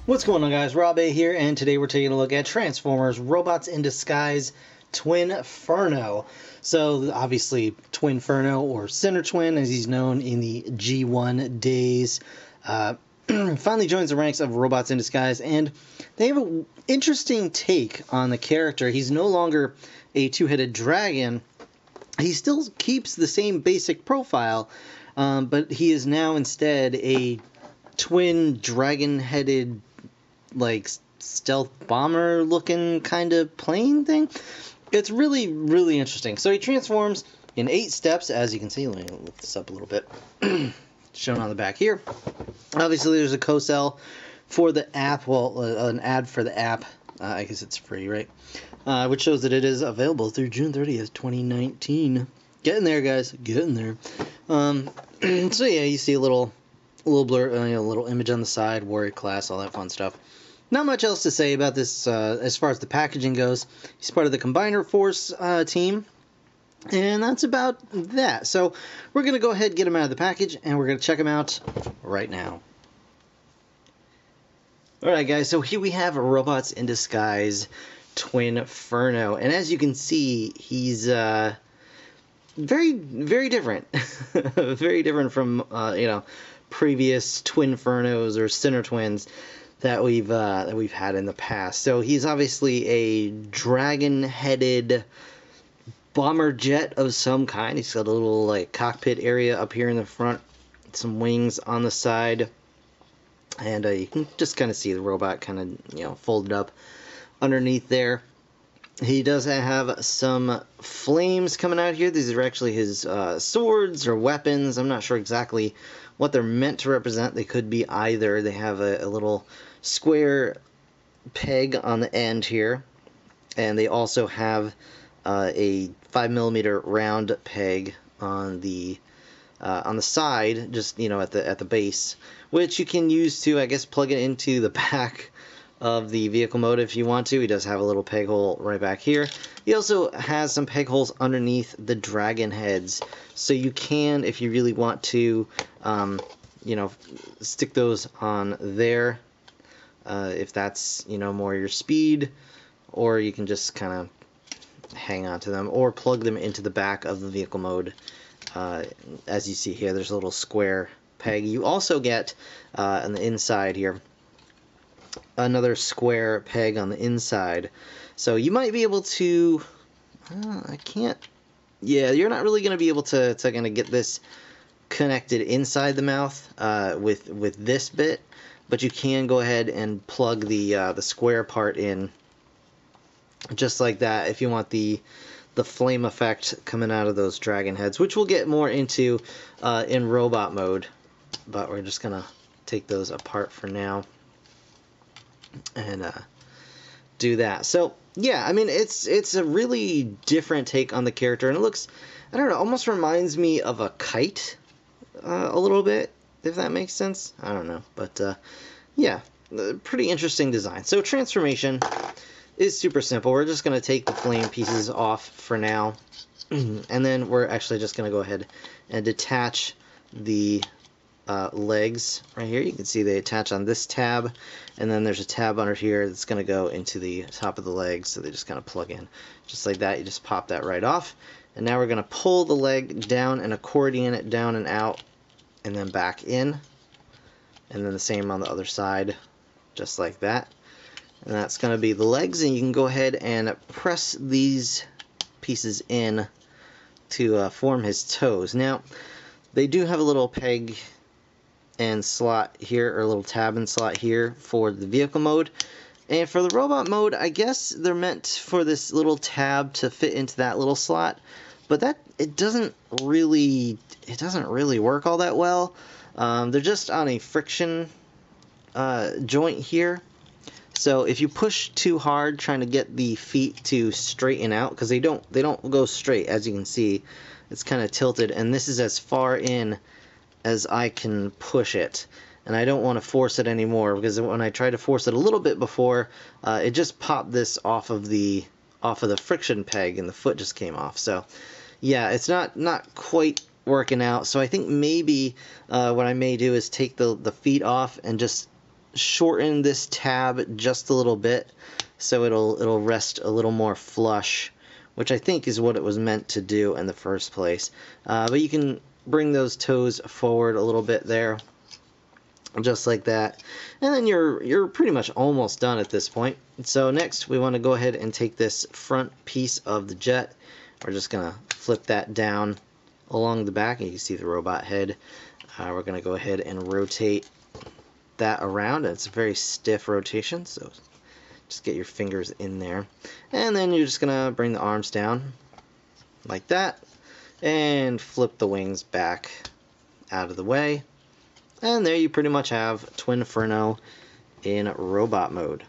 What's going on, guys? Rob A here, and today we're taking a look at Transformers Robots in Disguise Twinferno. So obviously Twinferno, or Center Twin as he's known in the G1 days, finally joins the ranks of Robots in Disguise, and they have an interesting take on the character. He's no longer a two-headed dragon. He still keeps the same basic profile, but he is now instead a twin dragon-headed, like, stealth bomber looking kind of plane thing. It's really, really interesting. So he transforms in 8 steps, as you can see. Let me lift this up a little bit. Shown on the back here. Obviously there's a co-sell for the app, well, an ad for the app. I guess it's free, right? Which shows that it is available through June 30th, 2019. Getting there, guys. Getting there. So yeah, you see a little blur, a little image on the side, warrior class, all that fun stuff. Not much else to say about this as far as the packaging goes. He's part of the Combiner Force team, and that's about that. So we're going to go ahead and get him out of the package, and we're going to check him out right now. Alright guys, so here we have Robots in Disguise Twinferno, and as you can see, he's very, very different. Very different from, previous Twinfernos or Center Twins that we've had in the past. So he's obviously a dragon-headed bomber jet of some kind. He's got a little like cockpit area up here in the front, some wings on the side, and you can just kind of see the robot kind of folded up underneath there. He does have some flames coming out here. These are actually his swords or weapons. I'm not sure exactly what they're meant to represent. They could be either. They have a little square peg on the end here, and they also have a 5mm round peg on the side, just at the base, which you can use to, I guess, plug it into the back of the vehicle mode if you want to. He does have a little peg hole right back here. He also has some peg holes underneath the dragon heads, so you can, if you really want to, stick those on there if that's more your speed, or you can just kind of hang on to them or plug them into the back of the vehicle mode. As you see here, there's a little square peg. You also get on the inside here another square peg on the inside, so you might be able to you're not really going to be able to kind of get this connected inside the mouth with this bit, but you can go ahead and plug the square part in just like that if you want the flame effect coming out of those dragon heads, which we'll get more into in robot mode, but we're just gonna take those apart for now and do that. So yeah, I mean, it's a really different take on the character, and it looks, I don't know, almost reminds me of a kite a little bit, if that makes sense. I don't know, but yeah, pretty interesting design. So transformation is super simple. We're just going to take the flame pieces off for now, and then we're actually just going to go ahead and detach the legs right here. You can see they attach on this tab, and then there's a tab under here that's going to go into the top of the legs, so they just kind of plug in just like that. You just pop that right off, and now we're going to pull the leg down and accordion it down and out and then back in, and then the same on the other side, just like that. And that's going to be the legs, and you can go ahead and press these pieces in to form his toes. Now, they do have a little peg and slot here, or a little tab and slot here for the vehicle mode. And for the robot mode, I guess they're meant for this little tab to fit into that little slot, but it doesn't really work all that well. They're just on a friction joint here. So if you push too hard trying to get the feet to straighten out, because they don't go straight, as you can see, it's kind of tilted, and this is as far in as I can push it, and I don't want to force it anymore, because when I tried to force it a little bit before, it just popped this off of the friction peg, and the foot just came off. So yeah, it's not quite working out. So I think maybe what I may do is take the feet off and just shorten this tab just a little bit so it'll rest a little more flush, which I think is what it was meant to do in the first place. But you can bring those toes forward a little bit there, just like that, and then you're pretty much almost done at this point. So next we want to go ahead and take this front piece of the jet. We're just gonna flip that down along the back, and you can see the robot head. We're gonna go ahead and rotate that around, and it's a very stiff rotation, so just get your fingers in there, and then you're just gonna bring the arms down like that and flip the wings back out of the way. And there you pretty much have Twinferno in robot mode.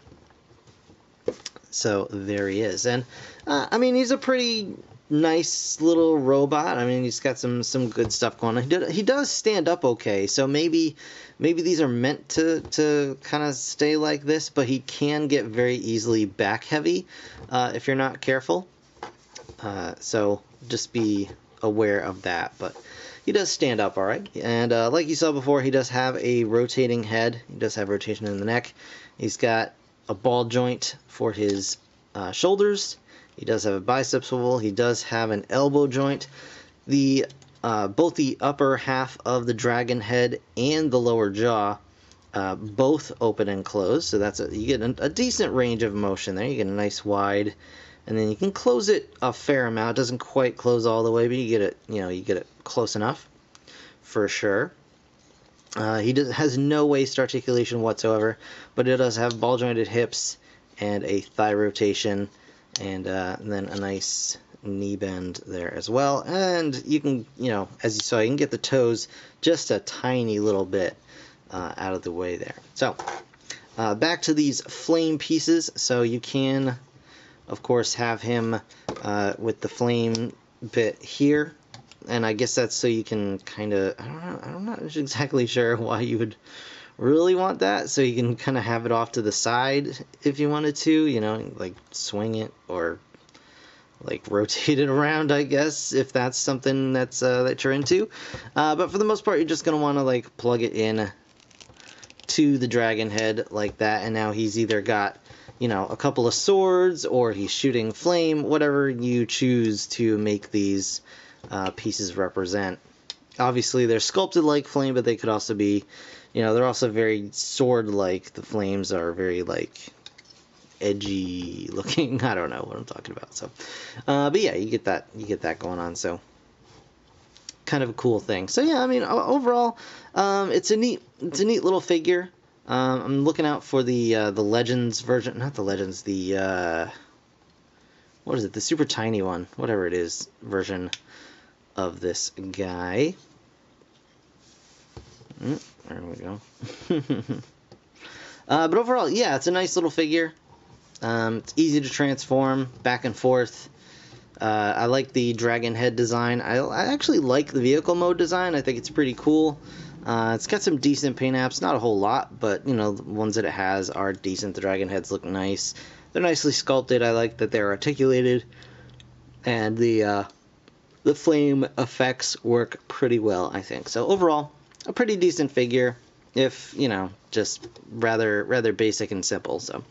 So there he is. And I mean, he's a pretty nice little robot. I mean, he's got some good stuff going on. He does stand up okay, so maybe these are meant to kind of stay like this, but he can get very easily back heavy if you're not careful. So just be aware of that. But he does stand up all right, and like you saw before, he does have a rotating head. He does have rotation in the neck. He's got a ball joint for his shoulders. He does have a bicep swivel. He does have an elbow joint. Both the upper half of the dragon head and the lower jaw both open and close, so you get a decent range of motion there. You get a nice wide, and then you can close it a fair amount. It doesn't quite close all the way, but you get it close enough for sure. He has no waist articulation whatsoever, but it does have ball jointed hips and a thigh rotation, and then a nice knee bend there as well. And you can, as you saw, you can get the toes just a tiny little bit out of the way there. So back to these flame pieces. So you can, of course, have him with the flame bit here, and I guess that's so you can kind of, I'm not exactly sure why you would really want that, so you can kind of have it off to the side if you wanted to, like swing it or like rotate it around, I guess, if that's something that's that you're into. But for the most part, you're just going to want to like plug it in to the dragon head like that, and now he's either got a couple of swords, or he's shooting flame, whatever you choose to make these pieces represent. Obviously, they're sculpted like flame, but they could also be, they're also very sword-like. The flames are very, like, edgy looking. I don't know what I'm talking about. So, but yeah, you get that going on. So, kind of a cool thing. So yeah, I mean, overall, it's a neat little figure. I'm looking out for the Legends version, not the Legends, the what is it, the super tiny one, whatever it is, version of this guy. There we go. But overall, yeah, it's a nice little figure. It's easy to transform back and forth. I like the dragon head design. I actually like the vehicle mode design. I think it's pretty cool. It's got some decent paint apps, not a whole lot, but the ones that it has are decent. The dragon heads look nice. They're nicely sculpted. I like that they're articulated, and the flame effects work pretty well, I think. So overall, a pretty decent figure, if just rather basic and simple. So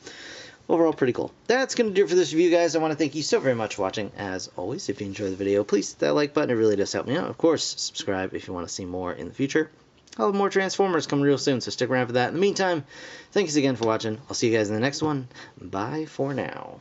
overall, pretty cool. That's going to do it for this review, guys. I want to thank you so very much for watching. As always, if you enjoyed the video, please hit that like button. It really does help me out. Of course, subscribe if you want to see more in the future. I'll have more Transformers coming real soon, so stick around for that. In the meantime, thanks again for watching. I'll see you guys in the next one. Bye for now.